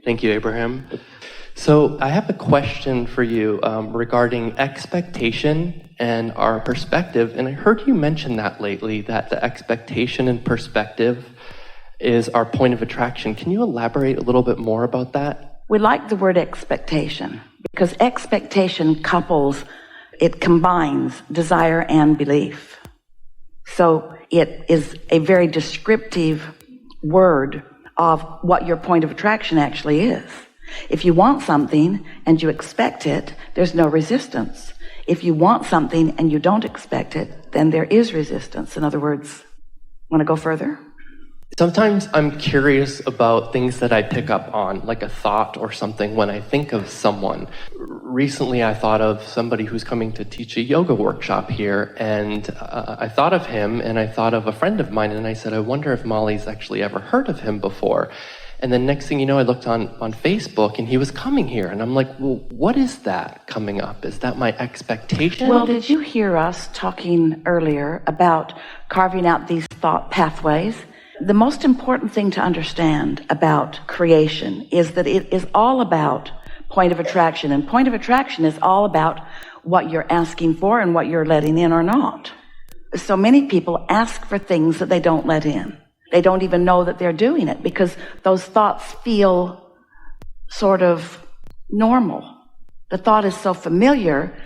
Thank you, Abraham. So I have a question for you regarding expectation and our perspective. And I heard you mention that lately, that the expectation and perspective is our point of attraction. Can you elaborate a little bit more about that? We like the word expectation because expectation combines desire and belief. So it is a very descriptive word of what your point of attraction actually is. If you want something and you expect it, there's no resistance. If you want something and you don't expect it, then there is resistance. In other words, want to go further? Sometimes I'm curious about things that I pick up on, like a thought or something when I think of someone. Recently, I thought of somebody who's coming to teach a yoga workshop here, and I thought of him, and I thought of a friend of mine, and I said, I wonder if Molly's actually ever heard of him before. And then next thing you know, I looked on Facebook, and he was coming here, and I'm like, well, what is that coming up? Is that my expectation? Well, did you hear us talking earlier about carving out these thought pathways? The most important thing to understand about creation is that it is all about point of attraction. And point of attraction is all about what you're asking for and what you're letting in or not. So many people ask for things that they don't let in. They don't even know that they're doing it because those thoughts feel sort of normal. The thought is so familiar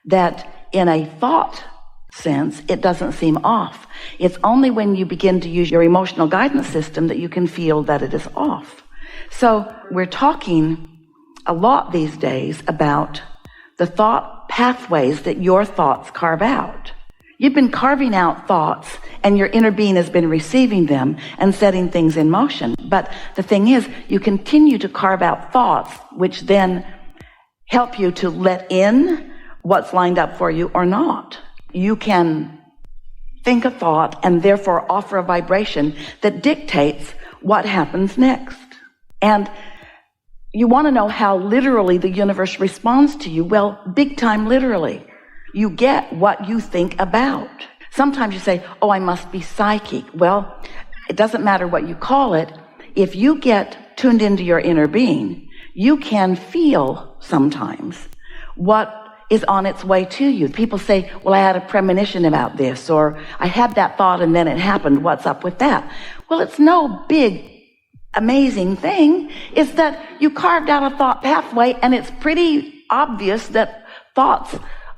that in a thought sense, it doesn't seem off. It's only when you begin to use your emotional guidance system that you can feel that it is off. So we're talking a lot these days about the thought pathways that your thoughts carve out. You've been carving out thoughts and your inner being has been receiving them and setting things in motion. But the thing is, you continue to carve out thoughts which then help you to let in what's lined up for you or not. You can think a thought and therefore offer a vibration that dictates what happens next. And you want to know how literally the universe responds to you. Well, big time literally. You get what you think about. Sometimes you say, oh, I must be psychic. Well, it doesn't matter what you call it. If you get tuned into your inner being, you can feel sometimes what is on its way to you. People say, well, I had a premonition about this, or I had that thought and then it happened. What's up with that? Well, it's no big, amazing thing. It's that you carved out a thought pathway, and it's pretty obvious that thoughts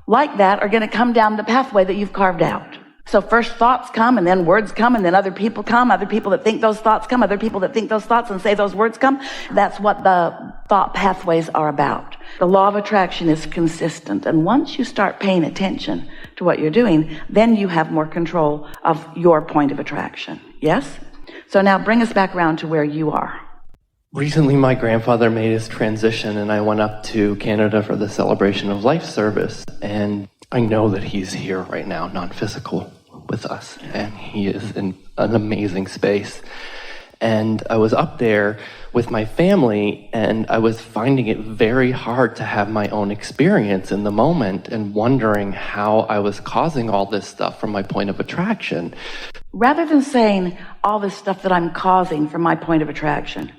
like that are going to come down the pathway that you've carved out. So first thoughts come, and then words come, and then other people come, other people that think those thoughts come, other people that think those thoughts and say those words come. That's what the thought pathways are about. The law of attraction is consistent, and once you start paying attention to what you're doing, then you have more control of your point of attraction. Yes? So now bring us back around to where you are. Recently, my grandfather made his transition, and I went up to Canada for the Celebration of Life service, and I know that he's here right now, non-physical, with us, and he is in an amazing space. And I was up there with my family, and I was finding it very hard to have my own experience in the moment and wondering how I was causing all this stuff from my point of attraction. Rather than saying all this stuff that I'm causing from my point of attraction,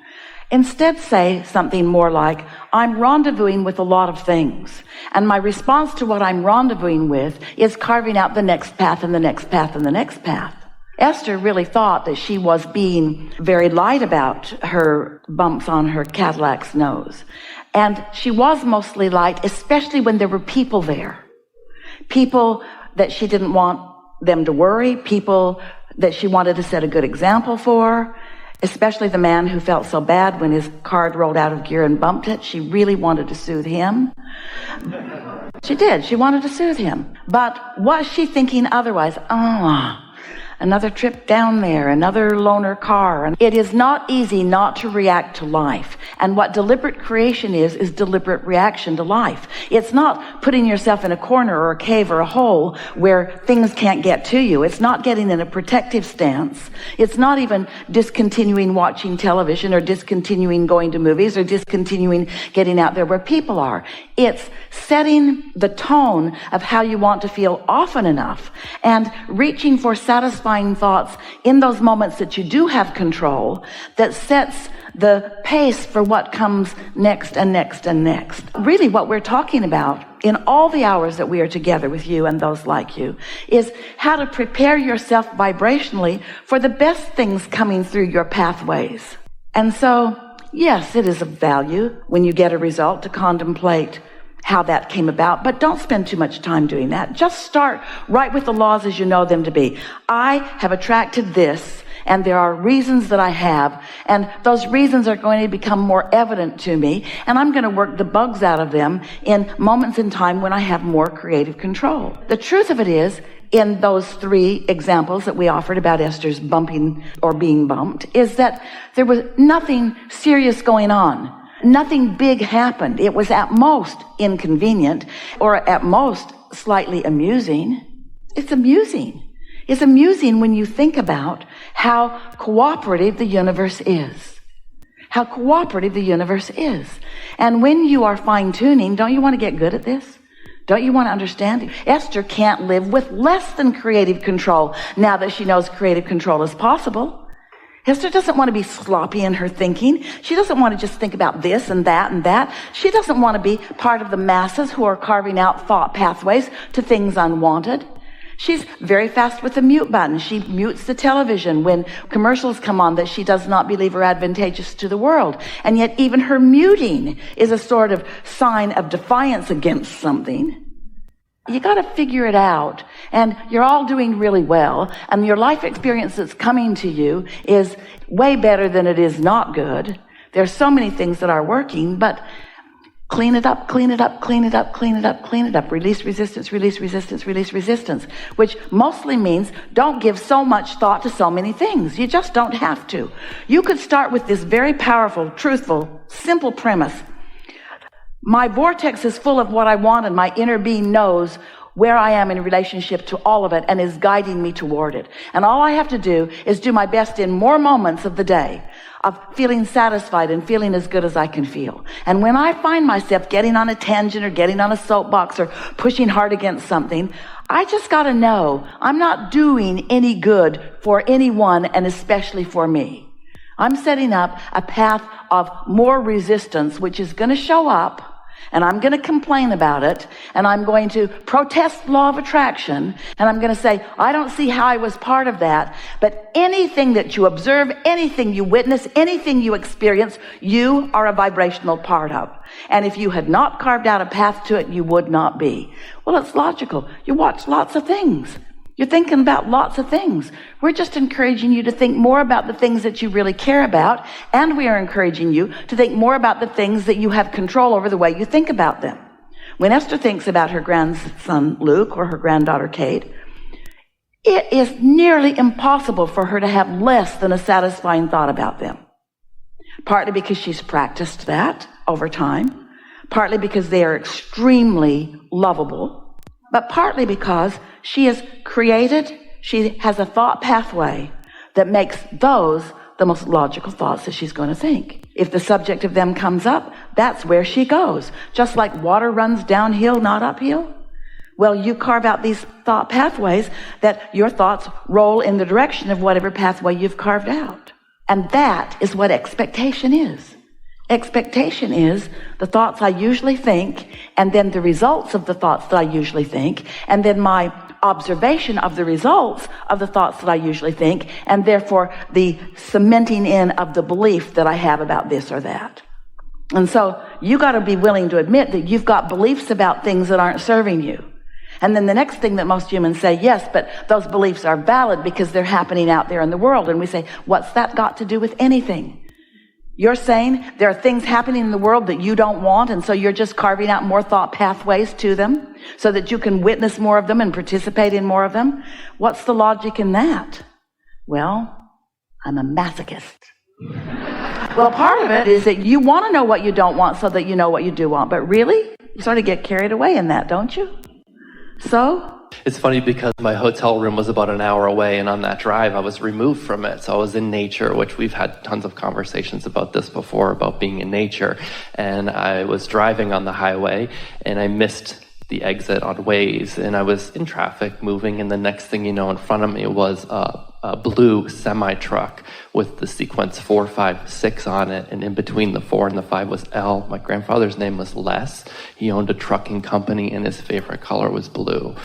instead say something more like, I'm rendezvousing with a lot of things, and my response to what I'm rendezvousing with is carving out the next path and the next path and the next path. Esther really thought that she was being very light about her bumps on her Cadillac's nose. And she was mostly light, especially when there were people there. People that she didn't want them to worry, people that she wanted to set a good example for, especially the man who felt so bad when his car rolled out of gear and bumped it. She really wanted to soothe him. She did. She wanted to soothe him. But was she thinking otherwise? Another trip down there, another loaner car. And it is not easy not to react to life. And what deliberate creation is deliberate reaction to life. It's not putting yourself in a corner or a cave or a hole where things can't get to you. It's not getting in a protective stance. It's not even discontinuing watching television or discontinuing going to movies or discontinuing getting out there where people are. It's setting the tone of how you want to feel often enough and reaching for satisfying thoughts in those moments that you do have control that sets the pace for what comes next and next and next. Really what we're talking about in all the hours that we are together with you and those like you is how to prepare yourself vibrationally for the best things coming through your pathways. And so, yes, it is of value when you get a result to contemplate how that came about, but don't spend too much time doing that. Just start right with the laws as you know them to be. I have attracted this, and there are reasons that I have, and those reasons are going to become more evident to me, and I'm going to work the bugs out of them in moments in time when I have more creative control. The truth of it is, in those 3 examples that we offered about Esther's bumping or being bumped, is that there was nothing serious going on. Nothing big happened. It was at most inconvenient, or at most slightly amusing. It's amusing. It's amusing when you think about how cooperative the universe is. How cooperative the universe is. And when you are fine-tuning, don't you want to get good at this? Don't you want to understand it? Esther can't live with less than creative control now that she knows creative control is possible. Esther doesn't want to be sloppy in her thinking. She doesn't want to just think about this and that and that. She doesn't want to be part of the masses who are carving out thought pathways to things unwanted. She's very fast with the mute button. She mutes the television when commercials come on that she does not believe are advantageous to the world. And yet even her muting is a sort of sign of defiance against something. You got to figure it out, and you're all doing really well, and your life experience that's coming to you is way better than it is not good. There's so many things that are working, but clean it up, clean it up, clean it up, clean it up, clean it up. Release resistance, release resistance, release resistance, which mostly means don't give so much thought to so many things. You just don't have to. You could start with this very powerful, truthful, simple premise. My vortex is full of what I want, and my inner being knows where I am in relationship to all of it and is guiding me toward it. And all I have to do is do my best in more moments of the day of feeling satisfied and feeling as good as I can feel. And when I find myself getting on a tangent or getting on a soapbox or pushing hard against something, I just got to know I'm not doing any good for anyone, and especially for me. I'm setting up a path of more resistance, which is going to show up, and I'm going to complain about it, and I'm going to protest law of attraction, and I'm going to say, I don't see how I was part of that. But anything that you observe, anything you witness, anything you experience, you are a vibrational part of. And if you had not carved out a path to it, you would not be. Well, it's logical. You watch lots of things. You're thinking about lots of things. We're just encouraging you to think more about the things that you really care about, and we are encouraging you to think more about the things that you have control over the way you think about them. When Esther thinks about her grandson Luke or her granddaughter Kate, it is nearly impossible for her to have less than a satisfying thought about them. Partly because she's practiced that over time, partly because they are extremely lovable, but partly because she has a thought pathway that makes those the most logical thoughts that she's going to think. If the subject of them comes up, that's where she goes. Just like water runs downhill, not uphill. Well, you carve out these thought pathways that your thoughts roll in the direction of whatever pathway you've carved out. And that is what expectation is. Expectation is the thoughts I usually think, and then the results of the thoughts that I usually think, and then my observation of the results of the thoughts that I usually think, and therefore the cementing in of the belief that I have about this or that. And so you got to be willing to admit that you've got beliefs about things that aren't serving you. And then the next thing that most humans say, yes, but those beliefs are valid because they're happening out there in the world. And we say, what's that got to do with anything? You're saying there are things happening in the world that you don't want, and so you're just carving out more thought pathways to them so that you can witness more of them and participate in more of them. What's the logic in that? Well, I'm a masochist. Well, part of it is that you want to know what you don't want so that you know what you do want. But really, you sort of get carried away in that, don't you? So it's funny because my hotel room was about an hour away, and on that drive I was removed from it. So I was in nature, which we've had tons of conversations about this before, about being in nature. And I was driving on the highway, and I missed the exit on Waze, and I was in traffic moving, and the next thing you know, in front of me was a blue semi-truck with the sequence 456 on it, and in between the 4 and the 5 was L. My grandfather's name was Les. He owned a trucking company, and his favorite color was blue.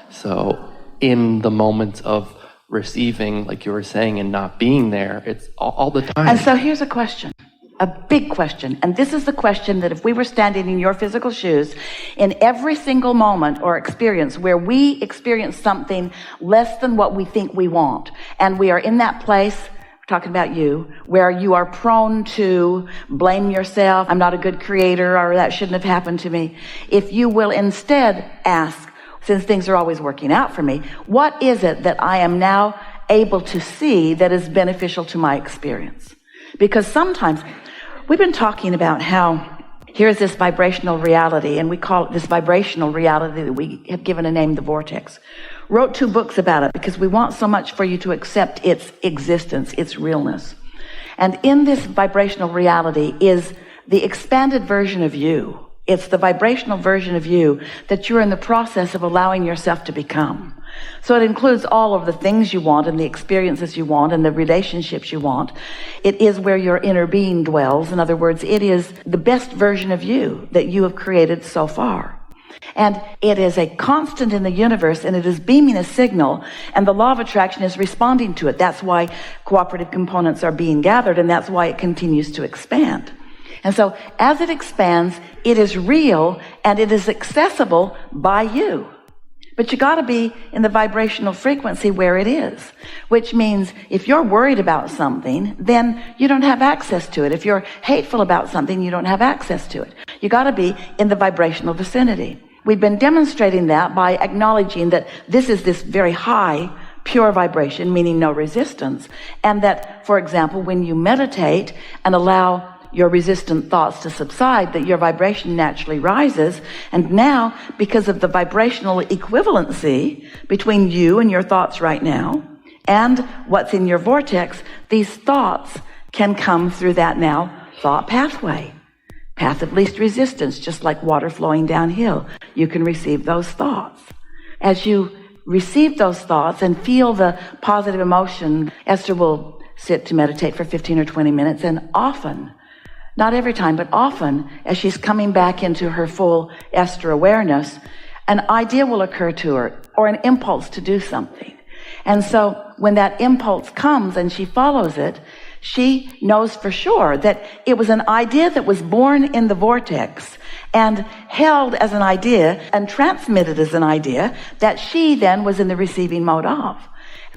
So in the moments of receiving, like you were saying, and not being there, it's all the time. And so here's a question, a big question. And this is the question that if we were standing in your physical shoes, in every single moment or experience where we experience something less than what we think we want, and we are in that place, talking about you, where you are prone to blame yourself, I'm not a good creator, or that shouldn't have happened to me. If you will instead ask, since things are always working out for me, what is it that I am now able to see that is beneficial to my experience? Because sometimes we've been talking about how here's this vibrational reality, and we call it this vibrational reality that we have given a name, the Vortex. Wrote 2 books about it because we want so much for you to accept its existence, its realness. And in this vibrational reality is the expanded version of you. It's the vibrational version of you that you're in the process of allowing yourself to become. So it includes all of the things you want and the experiences you want and the relationships you want. It is where your inner being dwells. In other words, it is the best version of you that you have created so far. And it is a constant in the universe, and it is beaming a signal, and the law of attraction is responding to it. That's why cooperative components are being gathered, and that's why it continues to expand. And so as it expands, it is real and it is accessible by you. But you got to be in the vibrational frequency where it is, which means if you're worried about something, then you don't have access to it. If you're hateful about something, you don't have access to it. You got to be in the vibrational vicinity. We've been demonstrating that by acknowledging that this is this very high, pure vibration, meaning no resistance. And that, for example, when you meditate and allow your resistant thoughts to subside, that your vibration naturally rises. And now, because of the vibrational equivalency between you and your thoughts right now and what's in your vortex, these thoughts can come through that now thought pathway, path of least resistance, just like water flowing downhill. You can receive those thoughts. As you receive those thoughts and feel the positive emotion, Esther will sit to meditate for 15 or 20 minutes, and often, not every time, but often, as she's coming back into her full Esther awareness, an idea will occur to her, or an impulse to do something. And so when that impulse comes and she follows it, she knows for sure that it was an idea that was born in the vortex and held as an idea and transmitted as an idea that she then was in the receiving mode of.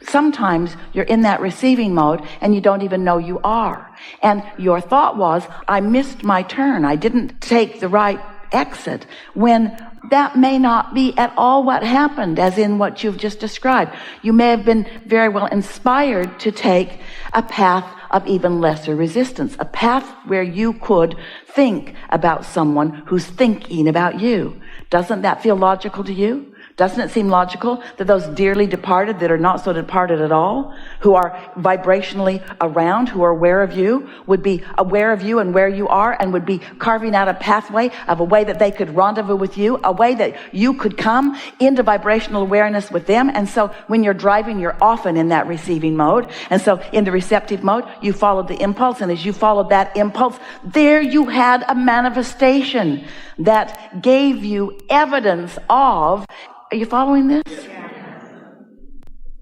Sometimes you're in that receiving mode and you don't even know you are. And your thought was, I missed my turn. I didn't take the right exit, when that may not be at all what happened, as in what you've just described. You may have been very well inspired to take a path of even lesser resistance, a path where you could think about someone who's thinking about you. Doesn't that feel logical to you? Doesn't it seem logical that those dearly departed that are not so departed at all, who are vibrationally around, who are aware of you, would be aware of you and where you are, and would be carving out a pathway of a way that they could rendezvous with you, a way that you could come into vibrational awareness with them? And so when you're driving, you're often in that receiving mode. And so in the receptive mode, you followed the impulse, and as you followed that impulse, there you had a manifestation that gave you evidence of. Are you following this?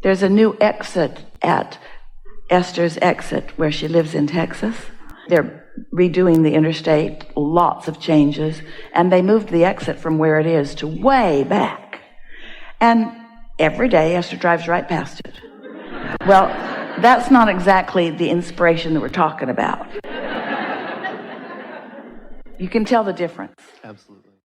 There's a new exit at Esther's exit where she lives in Texas. They're redoing the interstate, lots of changes, and they moved the exit from where it is to way back. And every day Esther drives right past it. Well, that's not exactly the inspiration that we're talking about. You can tell the difference. Absolutely.